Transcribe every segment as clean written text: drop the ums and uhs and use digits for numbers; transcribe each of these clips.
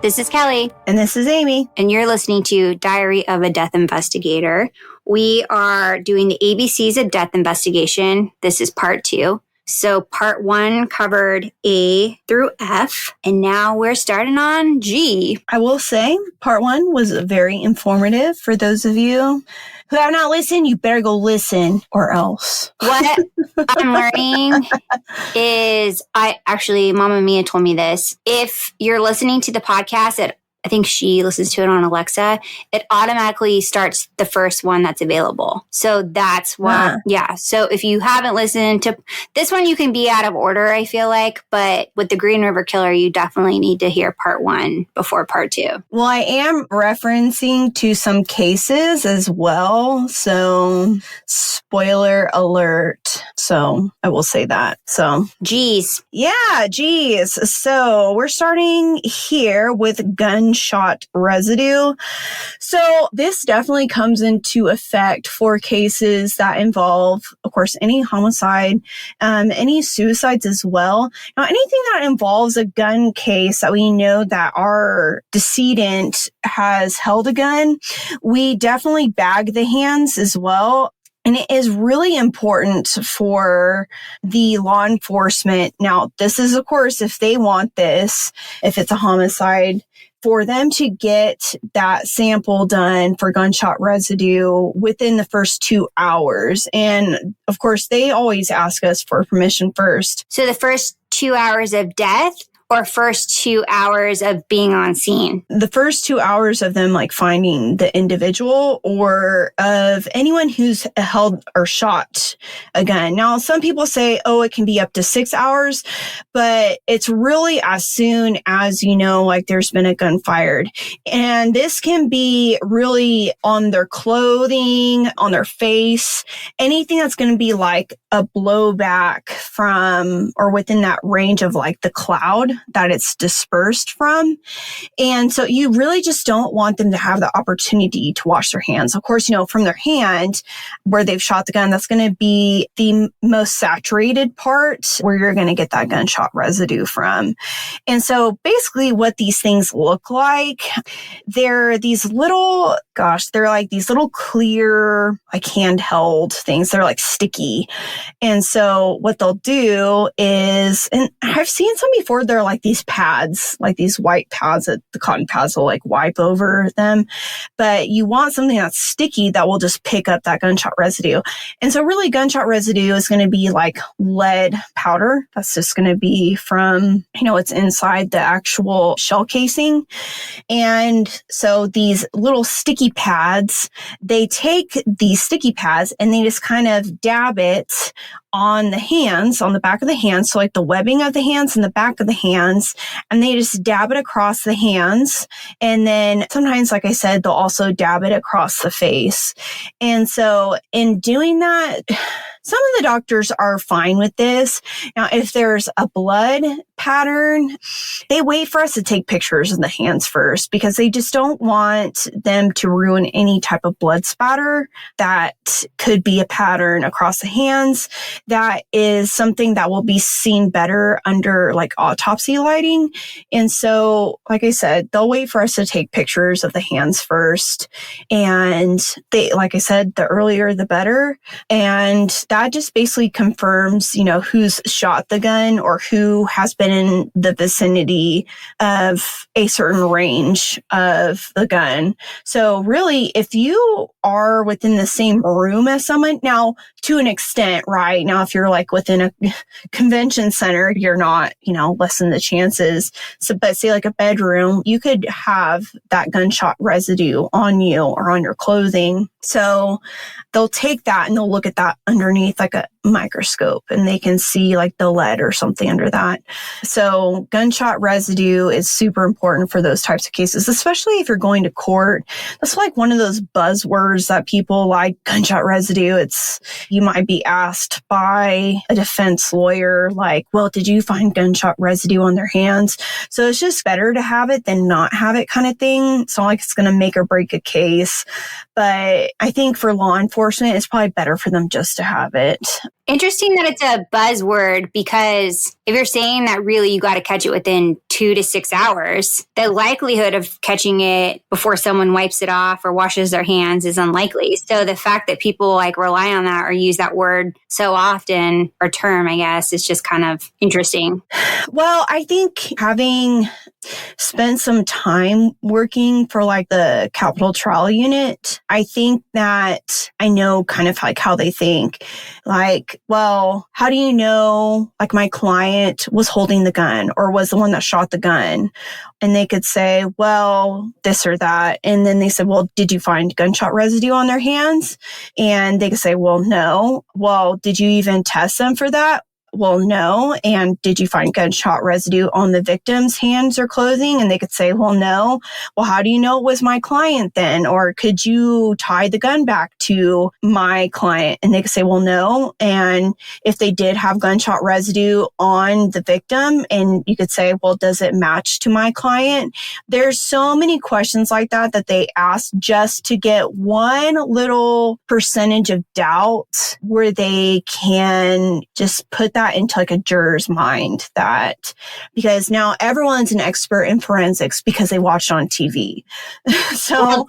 This is Kelly. And this is Amy. And you're listening to Diary of a Death Investigator. We are doing the ABCs of death investigation. This is part 2. So part 1 covered A through F, and now we're starting on G. I will say part 1 was very informative. For those of you who have not listened, you better go listen or else. What I'm learning is, Mama Mia told me this. If you're listening to the podcast I think she listens to it on Alexa, it automatically starts the first one that's available. So that's why, yeah. So if you haven't listened to this one, you can be out of order, I feel like. But with the Green River Killer, you definitely need to hear part 1 before part 2. Well, I am referencing to some cases as well. So spoiler alert. So I will say that. So geez. Yeah, geez. So we're starting here with gunshot residue. So this definitely comes into effect for cases that involve, of course, any homicide, any suicides as well. Now, anything that involves a gun case that we know that our decedent has held a gun, we definitely bag the hands as well. And it is really important for the law enforcement. Now, this is, of course, if they want this, if it's a homicide, for them to get that sample done for gunshot residue within the first 2 hours. And of course, they always ask us for permission first. So the first 2 hours of death? Or first 2 hours of being on scene? The first 2 hours of them finding the individual or of anyone who's held or shot a gun. Now, some people say, it can be up to 6 hours, but it's really as soon as, there's been a gun fired. And this can be really on their clothing, on their face, anything that's going to be like a blowback from or within that range of the cloud that it's dispersed from. And so you really just don't want them to have the opportunity to wash their hands. Of course, from their hand where they've shot the gun, that's going to be the most saturated part where you're going to get that gunshot residue from. And so basically what these things look like, they're these little, they're like these little clear, handheld things. They're sticky. And so what they'll do is, and I've seen some before, they're these pads, these white pads that the cotton pads will wipe over them. But you want something that's sticky that will just pick up that gunshot residue. And so really gunshot residue is going to be lead powder. That's just going to be from, it's inside the actual shell casing. And so these little sticky pads, they take these sticky pads and they just kind of dab it on the hands, on the back of the hands. So the webbing of the hands and the back of the hands, and they just dab it across the hands. And then sometimes, like I said, they'll also dab it across the face. And so in doing that, some of the doctors are fine with this. Now, if there's a blood pattern, they wait for us to take pictures of the hands first because they just don't want them to ruin any type of blood spatter that could be a pattern across the hands. That is something that will be seen better under autopsy lighting. And so, like I said, they'll wait for us to take pictures of the hands first. And they, like I said, the earlier, the better. And that just basically confirms, who's shot the gun or who has been in the vicinity of a certain range of the gun. So really, if you are within the same room as someone, now to an extent, right? Now, if you're within a convention center, you're not, lessen the chances. So, but say a bedroom, you could have that gunshot residue on you or on your clothing. So they'll take that and they'll look at that underneath a microscope and they can see the lead or something under that. So gunshot residue is super important for those types of cases, especially if you're going to court. That's one of those buzzwords that people gunshot residue. You might be asked by a defense lawyer, well, did you find gunshot residue on their hands? So it's just better to have it than not have it kind of thing. It's not it's going to make or break a case, but I think for law enforcement, it's probably better for them just to have it. Interesting that it's a buzzword because if you're saying that really you got to catch it within 2 to 6 hours. The likelihood of catching it before someone wipes it off or washes their hands is unlikely. So the fact that people like rely on that or use that word so often, or term, I guess, is just kind of interesting. Well, I think having spent some time working for like the capital trial unit, I think that I know kind of like how they think. Like, well, how do you know like my client was holding the gun or was the one that shot the gun? And they could say, well, this or that. And then they said, well, did you find gunshot residue on their hands? And they could say, well, no. Well, did you even test them for that? Well, no. And did you find gunshot residue on the victim's hands or clothing? And they could say, well, no. Well, how do you know it was my client then? Or could you tie the gun back to my client? And they could say, well, no. And if they did have gunshot residue on the victim, and you could say, well, does it match to my client? There's so many questions like that that they ask just to get one little percentage of doubt where they can just put that into like a juror's mind, that because now everyone's an expert in forensics because they watched on TV. So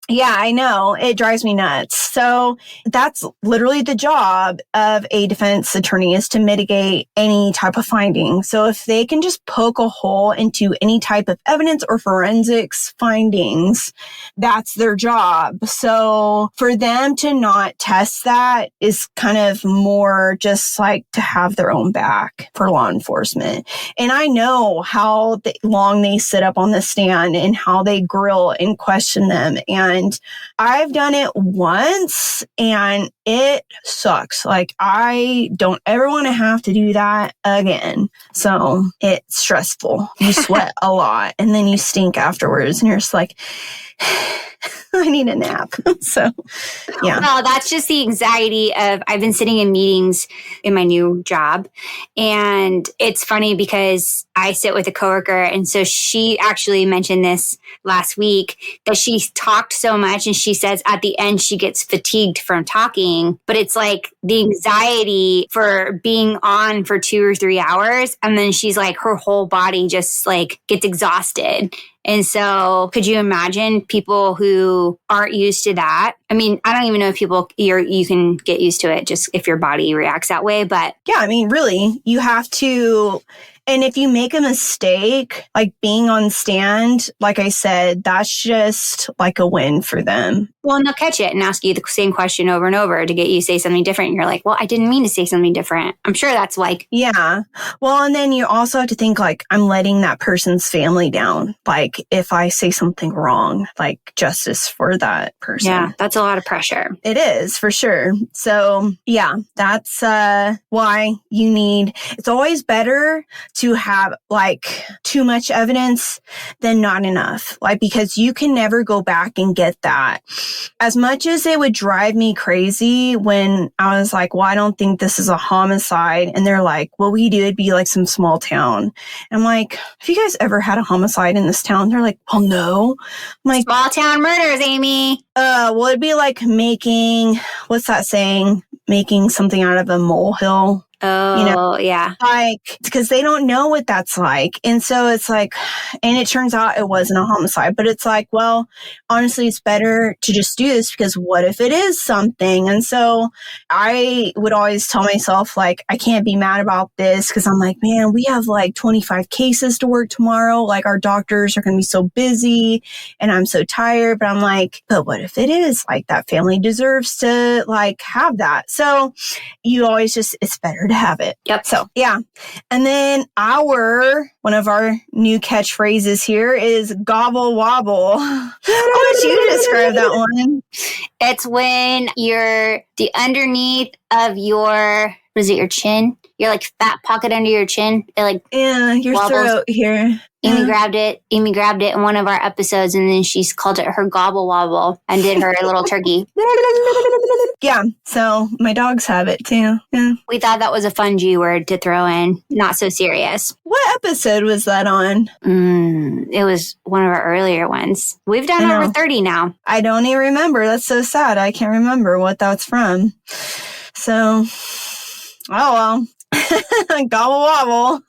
yeah, I know. It drives me nuts. So that's literally the job of a defense attorney, is to mitigate any type of finding. So if they can just poke a hole into any type of evidence or forensics findings, that's their job. So for them to not test that is kind of more just like to have their own back for law enforcement. And I know how long they sit up on the stand and how they grill and question them. And I've done it once and it sucks. Like, I don't ever want to have to do that again. So it's stressful. You sweat a lot and then you stink afterwards and you're just like, I need a nap. So, yeah. Well, that's just the anxiety of, I've been sitting in meetings in my new job. And it's funny because I sit with a coworker. And so she actually mentioned this last week, that she talked so much. And she says at the end, she gets fatigued from talking. But it's like the anxiety for being on for 2 or 3 hours. And then she's like, her whole body just like gets exhausted. And so could you imagine people who aren't used to that? I mean, I don't even know if you can get used to it just if your body reacts that way. But yeah, I mean, really, you have to. And if you make a mistake, like being on stand, like I said, that's just like a win for them. Well, and they'll catch it and ask you the same question over and over to get you to say something different. And you're like, well, I didn't mean to say something different. I'm sure that's like... Yeah. Well, and then you also have to think like, I'm letting that person's family down. Like if I say something wrong, like justice for that person. Yeah, that's a lot of pressure. It is, for sure. So yeah, that's why you need... It's always better to have like too much evidence than not enough. Like, because you can never go back and get that. As much as it would drive me crazy when I was like, well, I don't think this is a homicide. And they're like, what we do, it'd be like some small town. And I'm like, have you guys ever had a homicide in this town? They're like, well, no. I'm like, small town murders, Amy. Well, it'd be like making, what's that saying? Making something out of a molehill. Oh, you know, yeah. Like, because they don't know what that's like. And so it's like, and it turns out it wasn't a homicide, but it's like, well, honestly, it's better to just do this because what if it is something? And so I would always tell myself, like, I can't be mad about this because I'm like, man, we have like 25 cases to work tomorrow. Like, our doctors are going to be so busy and I'm so tired. But I'm like, but what if it is? Like, that family deserves to like have that. So you always just, it's better to have it. Yep. So yeah. And then one of our new catchphrases here is gobble wobble. How would you describe that one? It's when the underneath of your, was it your chin? Your like fat pocket under your chin. It like your wobbles. throat here. Amy grabbed it in one of our episodes, and then she's called it her gobble wobble and did her little turkey. Yeah. So my dogs have it too. Yeah. We thought that was a fun G word to throw in. Not so serious. What episode was that on? It was one of our earlier ones. We've done over 30 now. I don't even remember. That's so sad. I can't remember what that's from. So, oh well. Gobble wobble.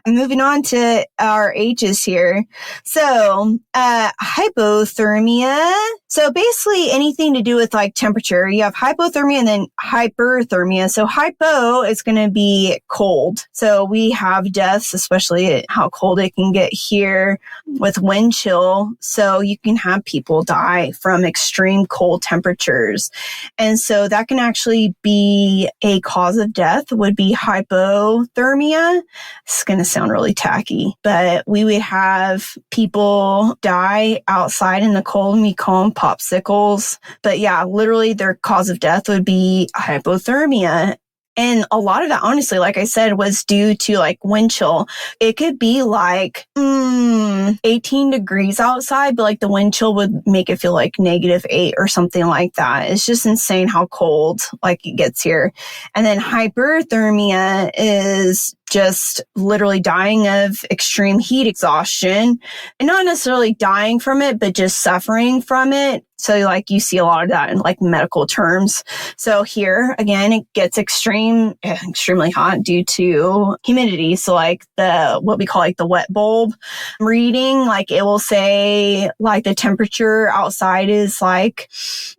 Moving on to our H's here. So, hypothermia. So basically anything to do with like temperature. You have hypothermia and then hyperthermia. So hypo is going to be cold. So we have deaths, especially how cold it can get here with wind chill. So you can have people die from extreme cold temperatures. And so that can actually be a cause of death, would be hypothermia. It's going to sound really tacky, but we would have people die outside in the cold and we call them popsicles. But yeah, literally their cause of death would be hypothermia. And a lot of that, honestly, like I said, was due to like wind chill. It could be like 18 degrees outside, but like the wind chill would make it feel like -8 or something like that. It's just insane how cold like it gets here. And then hyperthermia is just literally dying of extreme heat exhaustion, and not necessarily dying from it, but just suffering from it. So like you see a lot of that in like medical terms. So here again, it gets extremely hot due to humidity. So like what we call like the wet bulb reading, like it will say like the temperature outside is like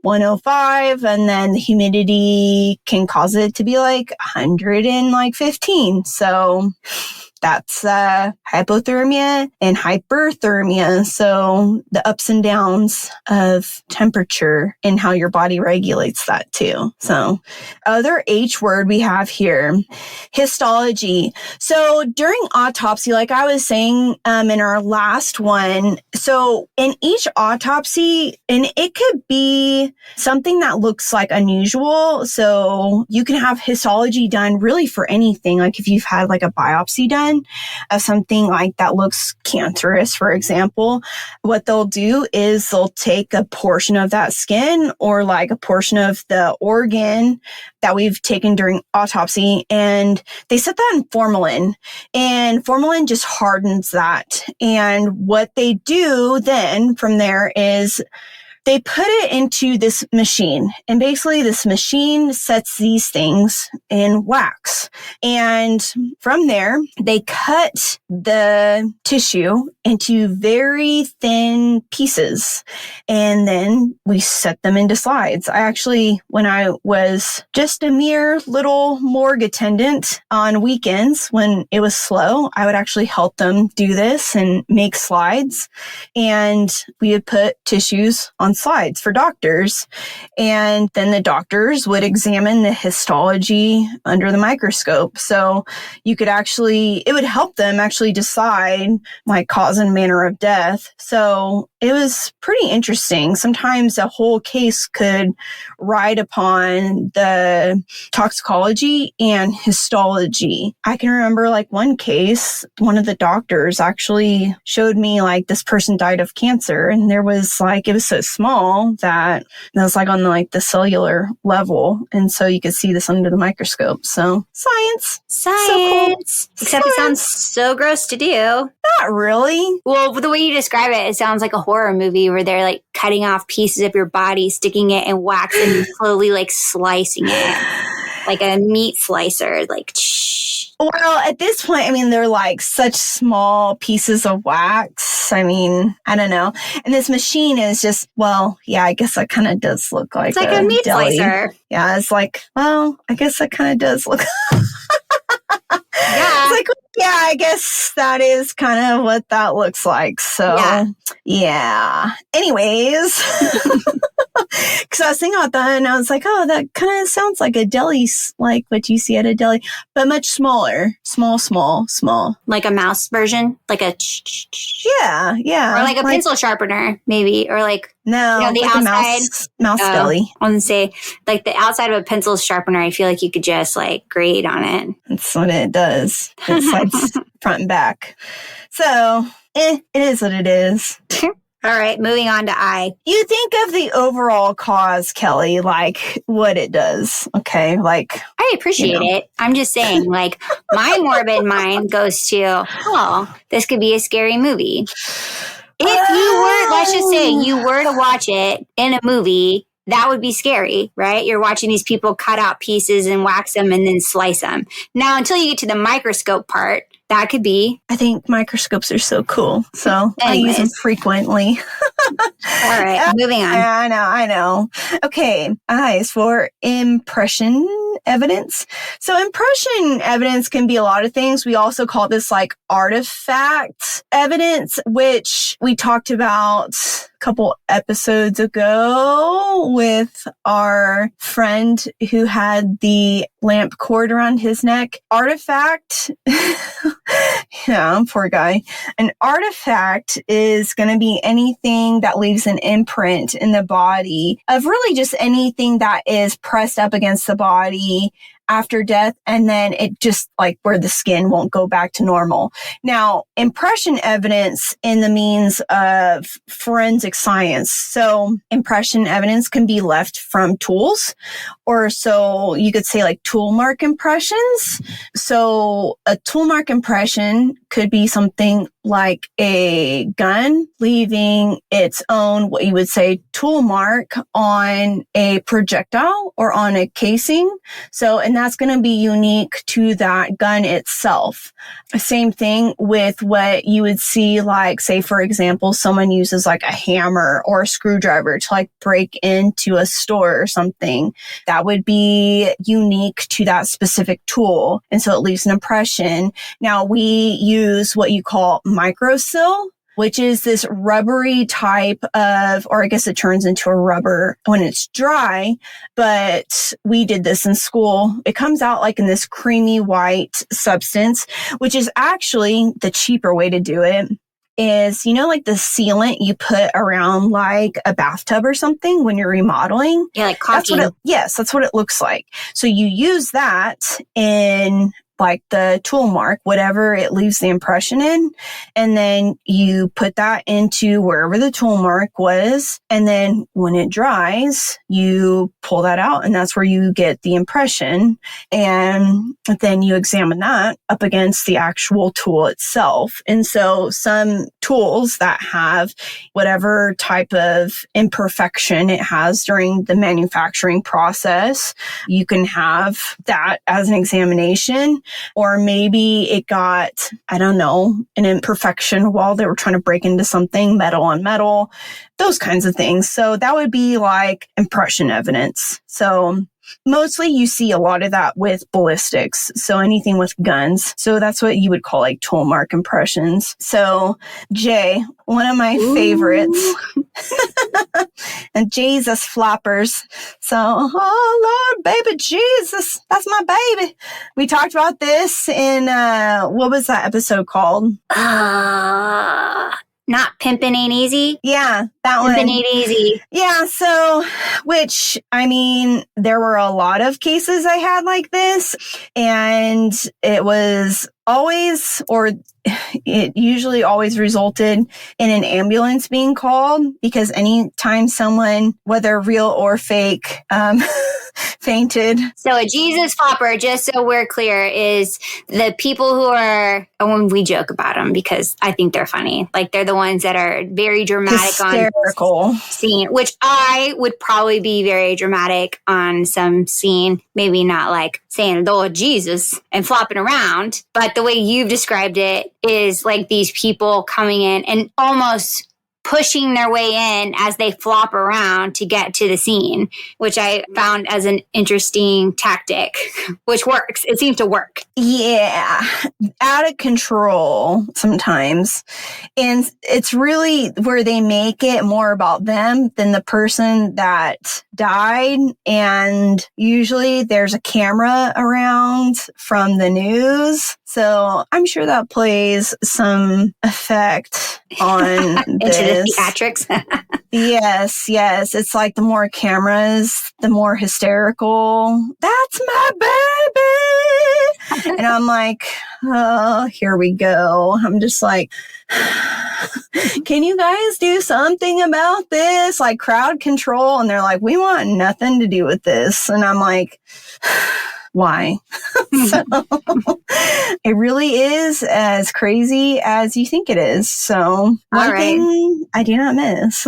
105, and then the humidity can cause it to be like 115. So that's hypothermia and hyperthermia. So the ups and downs of temperature and how your body regulates that too. So other H word we have here, histology. So during autopsy, like I was saying in our last one, so in each autopsy, and it could be something that looks like unusual. So you can have histology done really for anything. Like if you've had like a biopsy done of something like that looks cancerous, for example, what they'll do is they'll take a portion of that skin or like a portion of the organ that we've taken during autopsy, and they set that in formalin, and formalin just hardens that. And what they do then from there is they put it into this machine, and basically this machine sets these things in wax. And from there, they cut the tissue into very thin pieces, and then we set them into slides. I actually, when I was just a mere little morgue attendant on weekends when it was slow, I would actually help them do this and make slides. And we would put tissues on slides for doctors. And then the doctors would examine the histology under the microscope. So you could actually, it would help them actually decide like cause and manner of death. So it was pretty interesting. Sometimes a whole case could ride upon the toxicology and histology. I can remember like one case, one of the doctors actually showed me like this person died of cancer, and there was like, it was so small that it was like on like the cellular level. And so you could see this under the microscope. So science. So cool. Except it sounds so gross to do. Not really. Well, the way you describe it, it sounds like a horror movie where they're like cutting off pieces of your body, sticking it in wax, and slowly like slicing it like a meat slicer. Like, well, at this point, I mean, they're like such small pieces of wax. I mean, I don't know. And this machine is just, well, yeah, I guess that kind of does look like it's like a meat deli. slicer. Yeah, it's like, well, I guess that kind of does look. Yeah. It's like, yeah, I guess that is kind of what that looks like. So, yeah. Anyways, because I was thinking about that and I was like, oh, that kind of sounds like a deli, like what you see at a deli, but much smaller. Small. Like a mouse version? Like a... Yeah. Or like a pencil sharpener, maybe. Or like... No, the like outside, a mouse deli. I want to say, like the outside of a pencil sharpener, I feel like you could just like grade on it. That's what it does. It slides front and back. So, it is what it is. All right, moving on to I. You think of the overall cause, Kelly, like what it does. Okay, like I appreciate it. I'm just saying, like my morbid mind goes to, oh, this could be a scary movie. If you were, let's just say you were to watch it in a movie, that would be scary, right? You're watching these people cut out pieces and wax them and then slice them. Now, until you get to the microscope part, that could be. I think microscopes are so cool. So I use them frequently. All right, moving on. I know. Okay, eyes for impression evidence. So impression evidence can be a lot of things. We also call this like artifact evidence, which we talked about a couple episodes ago with our friend who had the lamp cord around his neck. Artifact, yeah, poor guy. An artifact is going to be anything that leaves an imprint in the body of really just anything that is pressed up against the body after death, and then it just like where the skin won't go back to normal. Now, impression evidence in the means of forensic science. So impression evidence can be left from tools, or so you could say like tool mark impressions. So a tool mark impression could be something like a gun leaving its own, what you would say, tool mark on a projectile or on a casing. So, and that's going to be unique to that gun itself. Same thing with what you would see, like, say, for example, someone uses like a hammer or a screwdriver to like break into a store or something. That would be unique to that specific tool. And so it leaves an impression. Now we use what you call microsil, which is this rubbery type of, or I guess it turns into a rubber when it's dry, but we did this in school. It comes out like in this creamy white substance, which is actually the cheaper way to do it. Is, you know, like the sealant you put around like a bathtub or something when you're remodeling? Yeah, like caulking. That's what it looks like. So you use that in like the tool mark, whatever it leaves the impression in. And then you put that into wherever the tool mark was. And then when it dries, you pull that out and that's where you get the impression. And then you examine that up against the actual tool itself. And so some tools that have whatever type of imperfection it has during the manufacturing process, you can have that as an examination. Or maybe it got, I don't know, an imperfection while they were trying to break into something, metal on metal, those kinds of things. So that would be like impression evidence. So mostly you see a lot of that with ballistics. So anything with guns. So that's what you would call like tool mark impressions. So Jay, one of my favorites, and Jesus floppers. So, oh Lord, baby Jesus, that's my baby. We talked about this in, what was that episode called? Not Pimpin' Ain't Easy? Yeah, that one. Pimpin' Ain't Easy. Yeah, so, which, I mean, there were a lot of cases I had like this, and it was always, or it usually always resulted in an ambulance being called, because anytime someone, whether real or fake, fainted. So a Jesus flopper, just so we're clear, is the people who are, when we joke about them because I think they're funny. Like they're the ones that are very dramatic, hysterical on scene, which I would probably be very dramatic on some scene. Maybe not like saying Lord Jesus and flopping around, but the way you've described it is like these people coming in and almost pushing their way in as they flop around to get to the scene, which I found as an interesting tactic, which works. It seems to work. Yeah, out of control sometimes. And it's really where they make it more about them than the person that died. And usually there's a camera around from the news. So I'm sure that plays some effect on into the theatrics. Yes. It's like the more cameras, the more hysterical. That's my baby. And I'm like, oh, here we go. I'm just like, can you guys do something about this? Like crowd control. And they're like, we want nothing to do with this. And I'm like, why? So it really is as crazy as you think it is. So one thing I do not miss.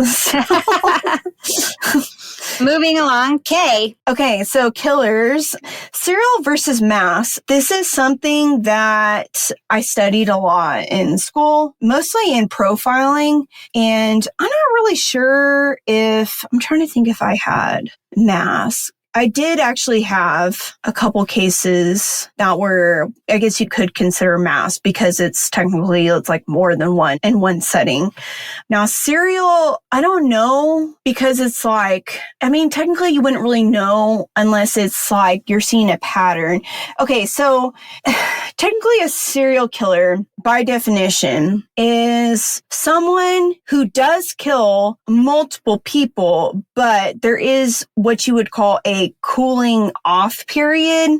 Moving along. K. Okay, so killers, serial versus mass. This is something that I studied a lot in school, mostly in profiling. And I'm not really sure I'm trying to think if I had mass. I did actually have a couple cases that were, I guess you could consider mass because it's like more than one in one setting. Now, serial, I don't know because it's like, I mean, technically you wouldn't really know unless it's like you're seeing a pattern. Okay, so technically a serial killer, by definition, is someone who does kill multiple people, but there is what you would call a cooling off period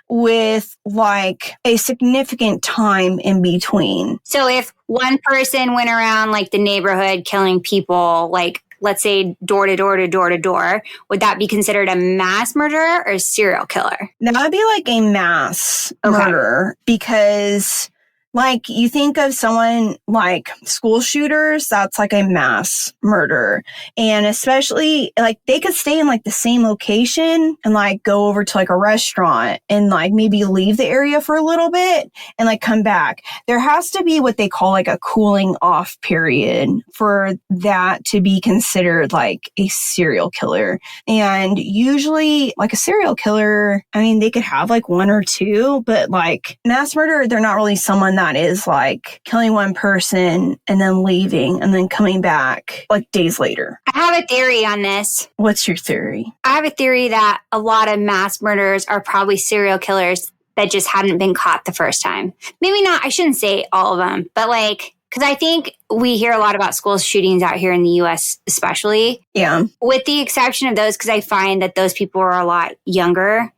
with like a significant time in between. So if one person went around like the neighborhood killing people, like let's say door to door to door to door, would that be considered a mass murderer or a serial killer? That would be like a mass murderer because like you think of someone like school shooters, that's like a mass murder. And especially like they could stay in like the same location and like go over to like a restaurant and like maybe leave the area for a little bit and like come back. There has to be what they call like a cooling off period for that to be considered like a serial killer. And usually like a serial killer, I mean, they could have like one or two, but like mass murder, they're not really someone that is like killing one person and then leaving and then coming back like days later. I have a theory on this. What's your theory? I have a theory that a lot of mass murderers are probably serial killers that just hadn't been caught the first time. Maybe not, I shouldn't say all of them, but like, because I think we hear a lot about school shootings out here in the U.S. especially. Yeah. With the exception of those, because I find that those people are a lot younger.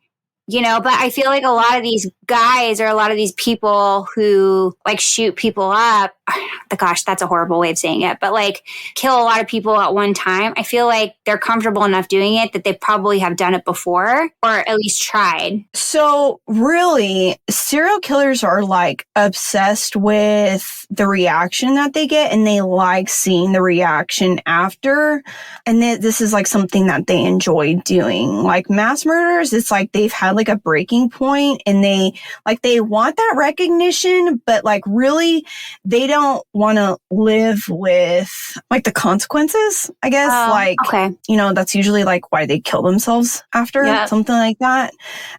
You know, but I feel like a lot of these guys or a lot of these people who like shoot people up, gosh, that's a horrible way of saying it, but like kill a lot of people at one time. I feel like they're comfortable enough doing it that they probably have done it before or at least tried. So really, serial killers are like obsessed with the reaction that they get and they like seeing the reaction after. And this is like something that they enjoy doing. Like mass murderers, it's like they've had like a breaking point and they want that recognition, but like really they don't want to live with like the consequences, I guess. You know, that's usually like why they kill themselves after something like that.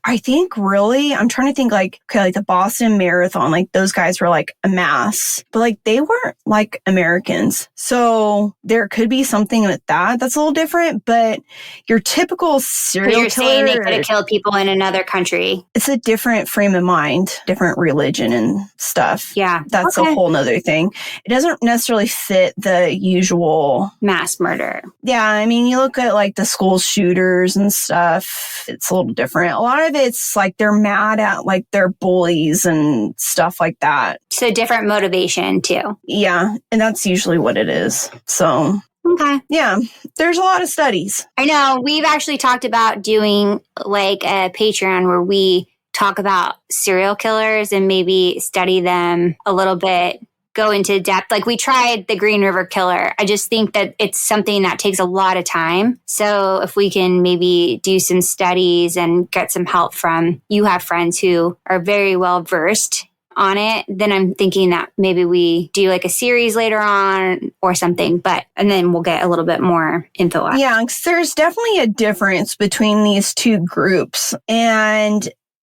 I think really, I'm trying to think like, okay, like the Boston Marathon, like those guys were like a mass, but like they weren't like Americans. So there could be something with that that's a little different, but your typical serial killer. You're saying they could have killed people in another country. It's a different frame of mind, different religion and stuff. Yeah. That's a whole nother thing. It doesn't necessarily fit the usual mass murder. Yeah. I mean, you look at like the school shooters and stuff, it's a little different. A lot of it's like they're mad at like their bullies and stuff like that. So different motivation too. Yeah. And that's usually what it is. So okay. Yeah, there's a lot of studies. I know. We've actually talked about doing like a Patreon where we talk about serial killers and maybe study them a little bit, go into depth. Like we tried the Green River Killer. I just think that it's something that takes a lot of time. So if we can maybe do some studies and get some help from, you have friends who are very well versed on it, then I'm thinking that maybe we do like a series later on or something, and then we'll get a little bit more info out. Yeah, because there's definitely a difference between these two groups. And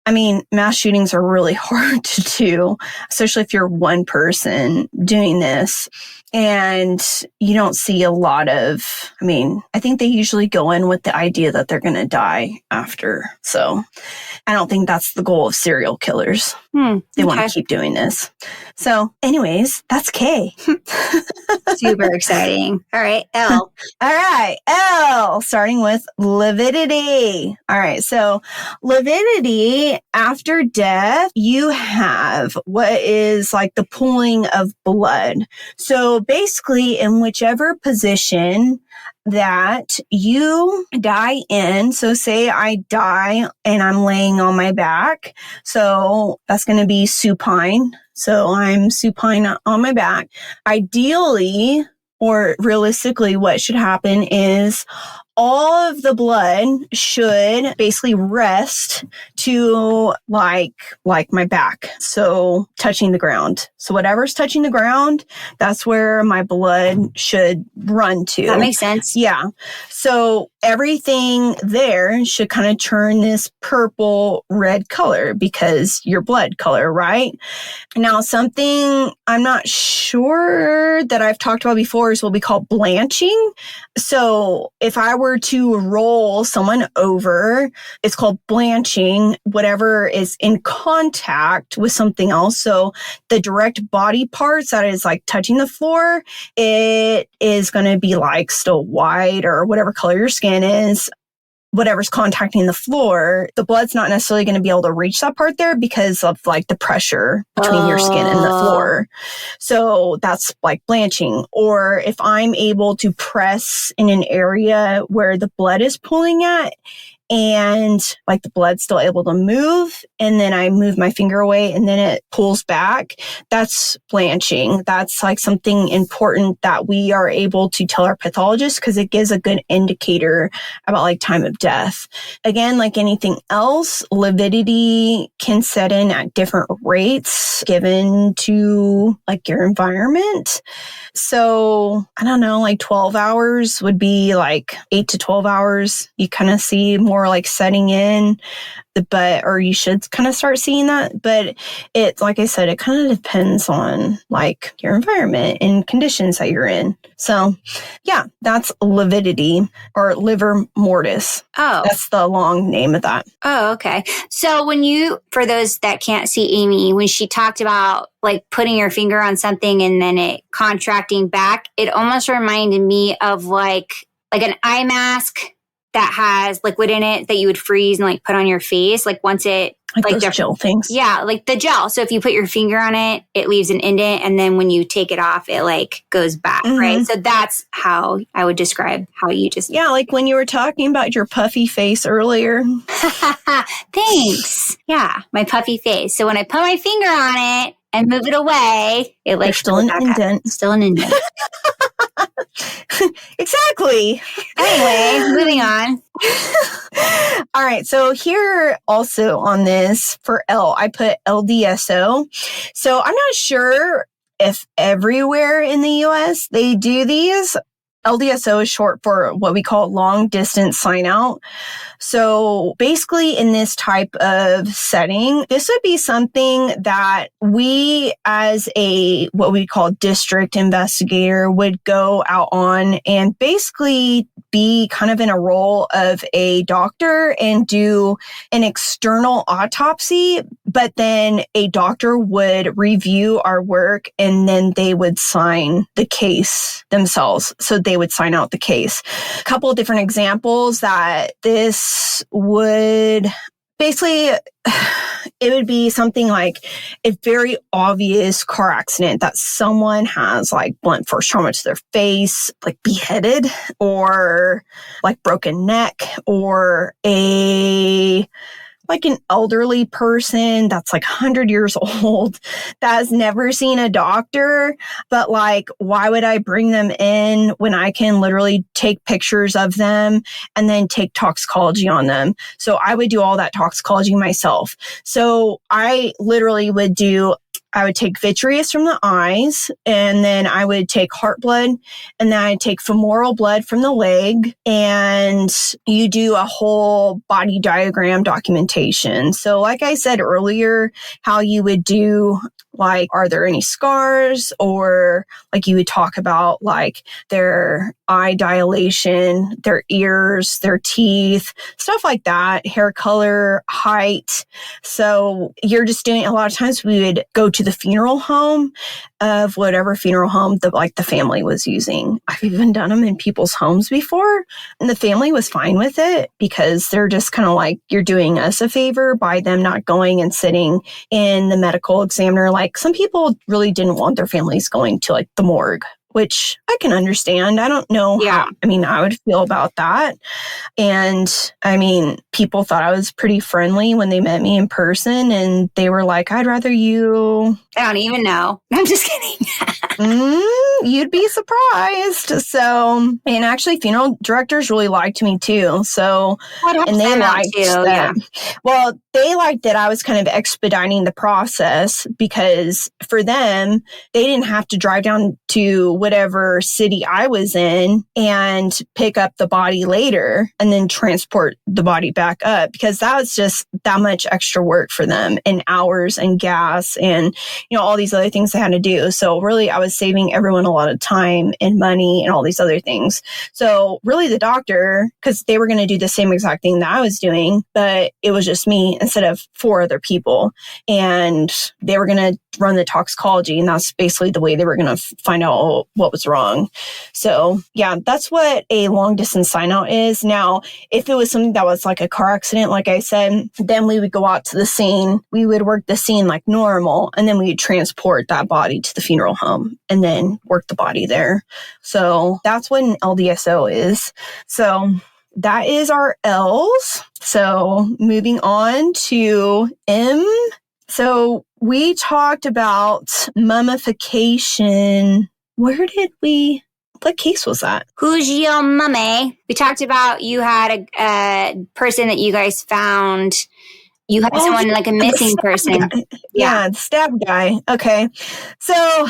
I mean, mass shootings are really hard to do, especially if you're one person doing this. And you don't see a lot of, I mean, I think they usually go in with the idea that they're going to die after. So I don't think that's the goal of serial killers. They want to keep doing this. So anyways, that's K. Super exciting. All right, L. All right, L, starting with lividity. All right, so lividity, after death, you have what is like the pooling of blood. So basically, in whichever position that you die in, so say I die and I'm laying on my back, so that's going to be supine. So I'm supine on my back. Ideally, or realistically what should happen is all of the blood should basically rest to like my back. So touching the ground. So whatever's touching the ground, that's where my blood should run to. That makes sense. Yeah. So everything there should kind of turn this purple red color because your blood color, right? Now, something I'm not sure that I've talked about before is what we call blanching. So if I were to roll someone over, it's called blanching, whatever is in contact with something else. So the direct body parts that is like touching the floor, it is going to be like still white or whatever color your skin is. Whatever's contacting the floor, the blood's not necessarily going to be able to reach that part there because of like the pressure between your skin and the floor. So that's like blanching. Or if I'm able to press in an area where the blood is pulling at, and like the blood's still able to move, and then I move my finger away and then it pulls back, that's blanching. That's like something important that we are able to tell our pathologist because it gives a good indicator about like time of death. Again, like anything else, lividity can set in at different rates given to like your environment. So I don't know, like 12 hours would be like 8 to 12 hours. You kind of see more like setting in or you should kind of start seeing that. But it's like I said, it kind of depends on like your environment and conditions that you're in. So yeah, that's lividity or livor mortis. Oh, that's the long name of that. Oh, okay. So for those that can't see Amy, when she talked about like putting your finger on something and then it contracting back, it almost reminded me of like an eye mask that has liquid in it that you would freeze and like put on your face. Like once it like those gel things. Yeah, like the gel. So if you put your finger on it, it leaves an indent, and then when you take it off, it like goes back, right? So that's how I would describe how you just... Yeah, like when you were talking about your puffy face earlier. Thanks. Yeah, my puffy face. So when I put my finger on it and move it away, it like... There's still an indent. Still an indent. Exactly. Anyway, moving on. All right. So here also on this for L, I put LDSO. So I'm not sure if everywhere in the US they do these. LDSO is short for what we call long distance sign out. So basically in this type of setting, this would be something that we as what we call district investigator would go out on and basically be kind of in a role of a doctor and do an external autopsy, but then a doctor would review our work and then they would sign the case themselves. So they would sign out the case. A couple of different examples that this would basically, it would be something like a very obvious car accident that someone has like blunt force trauma to their face, like beheaded, or like broken neck, or like an elderly person that's like 100 years old that has never seen a doctor, but like, why would I bring them in when I can literally take pictures of them and then take toxicology on them? So I would do all that toxicology myself. So I literally I would take vitreous from the eyes, and then I would take heart blood, and then I'd take femoral blood from the leg, and you do a whole body diagram documentation. So like I said earlier, how you would do like, are there any scars? Or like you would talk about like their eye dilation, their ears, their teeth, stuff like that, hair color, height. So you're just doing, a lot of times we would go to the funeral home of whatever funeral home the family was using. I've even done them in people's homes before, and the family was fine with it because they're just kind of like, you're doing us a favor by them not going and sitting in the medical examiner. Like some people really didn't want their families going to like the morgue, which I can understand. I don't know how, I would feel about that. And people thought I was pretty friendly when they met me in person, and they were like, I'd rather you... I don't even know. I'm just kidding. You'd be surprised. So, and actually funeral directors really liked me too. So, and they liked that. Yeah. Well, they liked that I was kind of expediting the process because for them, they didn't have to drive down to whatever city I was in and pick up the body later and then transport the body back up, because that was just that much extra work for them, and hours and gas and, all these other things they had to do. So really I was saving everyone a lot of time and money and all these other things. So really the doctor, because they were going to do the same exact thing that I was doing, but it was just me instead of 4 other people. And they were going to run the toxicology, and that's basically the way they were going to find out what was wrong. So yeah, that's what a long distance sign out is. Now, if it was something that was like a car accident, like I said, then we would go out to the scene. We would work the scene like normal, and then we would transport that body to the funeral home and then work the body there. So that's what an LDSO is. So that is our L's. So moving on to M. So we talked about mummification. What case was that? Who's your mummy? We talked about you had a person that you guys found. You had someone like a missing person. Yeah, the stab guy. Okay. So,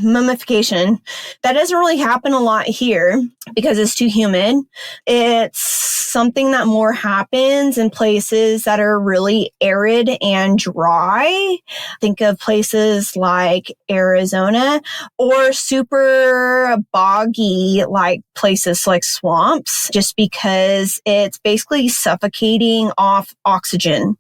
mummification. That doesn't really happen a lot here because it's too humid. It's something that more happens in places that are really arid and dry. Think of places like Arizona, or super boggy, like places like swamps, just because it's basically suffocating off oxygen.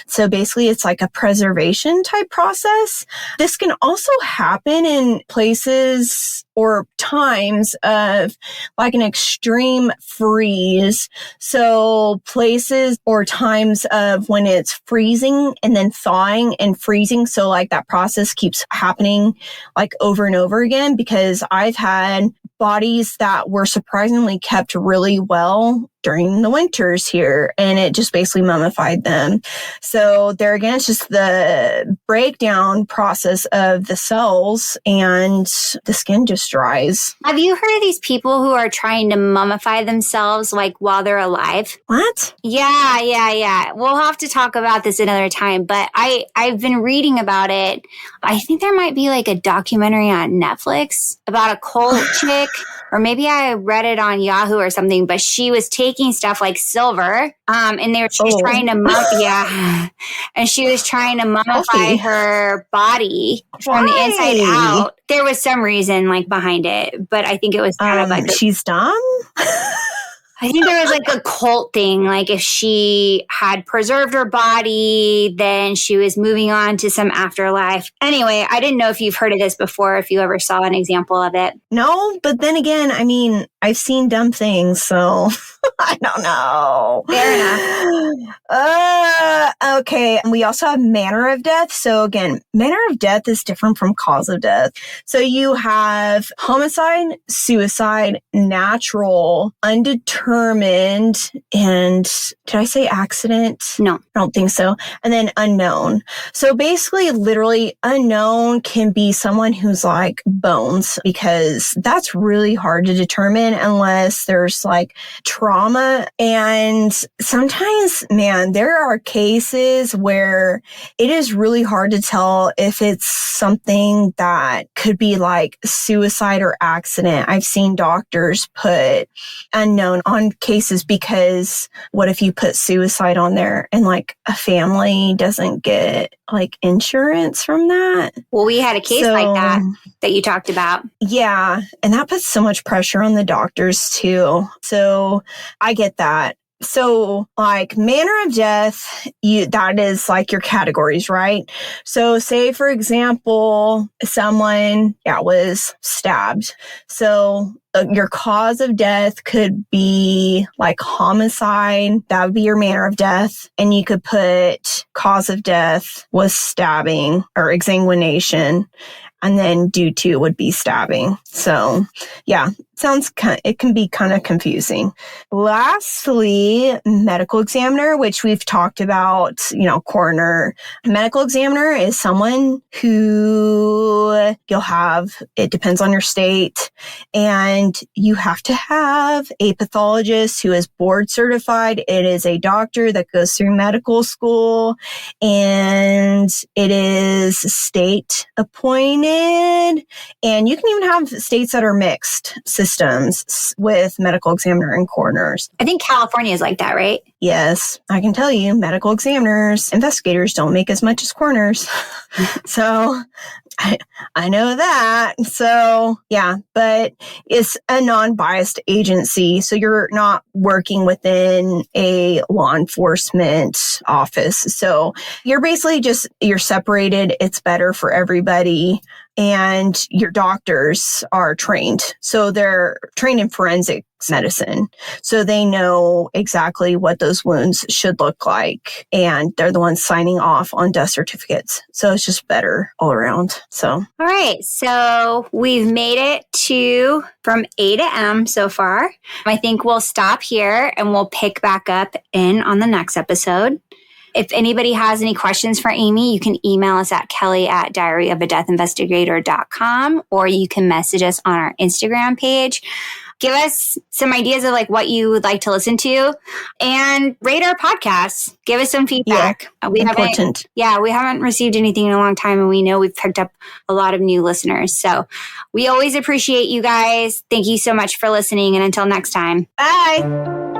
So basically it's like a preservation type process. This can also happen in places or times of like an extreme freeze. So places or times of when it's freezing and then thawing and freezing. So like that process keeps happening like over and over again, because I've had bodies that were surprisingly kept really well during the winters here, and it just basically mummified them. So there again, it's just the breakdown process of the cells, and the skin just dries. Have you heard of these people who are trying to mummify themselves like while they're alive? What? Yeah. We'll have to talk about this another time, but I've been reading about it. I think there might be like a documentary on Netflix about a cult chick, or maybe I read it on Yahoo or something, but she was taking stuff like silver, and she was trying to and she was trying to mummify her body from the inside out. There was some reason like behind it, but I think it was kind of like she's dumb. I think there was like a cult thing, like if she had preserved her body, then she was moving on to some afterlife. Anyway, I didn't know if you've heard of this before, if you ever saw an example of it. No, but then again, I mean, I've seen dumb things, so I don't know. Fair enough. Okay. We also have manner of death. So again, manner of death is different from cause of death. So you have homicide, suicide, natural, undetermined, and did I say accident? No. I don't think so. And then unknown. So basically, literally, unknown can be someone who's like bones, because that's really hard to determine unless there's like trauma. And sometimes, man, there are cases where it is really hard to tell if it's something that could be like suicide or accident. I've seen doctors put unknown on cases because what if you put suicide on there and like a family doesn't get like insurance from that? Well, we had a case like that you talked about. Yeah. And that puts so much pressure on the doctors too. So I get that. So like manner of death, that is like your categories, right? So say, for example, someone was stabbed. So your cause of death could be like homicide. That would be your manner of death. And you could put cause of death was stabbing or exsanguination. And then due to would be stabbing. So yeah. it can be kind of confusing. Lastly, medical examiner, which we've talked about, coroner. Medical examiner is someone who it depends on your state, and you have to have a pathologist who is board certified. It is a doctor that goes through medical school, and it is state appointed. And you can even have states that are mixed systems with medical examiner and coroners. I think California is like that, right? Yes, I can tell you, medical examiners, investigators don't make as much as coroners. So I know that. So yeah, but it's a non-biased agency. So you're not working within a law enforcement office. So you're basically you're separated. It's better for everybody. And your doctors are trained. So they're trained in forensic medicine. So they know exactly what those wounds should look like. And they're the ones signing off on death certificates. So it's just better all around. So. All right. So we've made it from A to M so far. I think we'll stop here and we'll pick back up on the next episode. If anybody has any questions for Amy, you can email us at kelly@diaryofadeathinvestigator.com, or you can message us on our Instagram page. Give us some ideas of what you would like to listen to, and rate our podcast. Give us some feedback. Important. We haven't received anything in a long time, and we know we've picked up a lot of new listeners. So we always appreciate you guys. Thank you so much for listening, and until next time. Bye.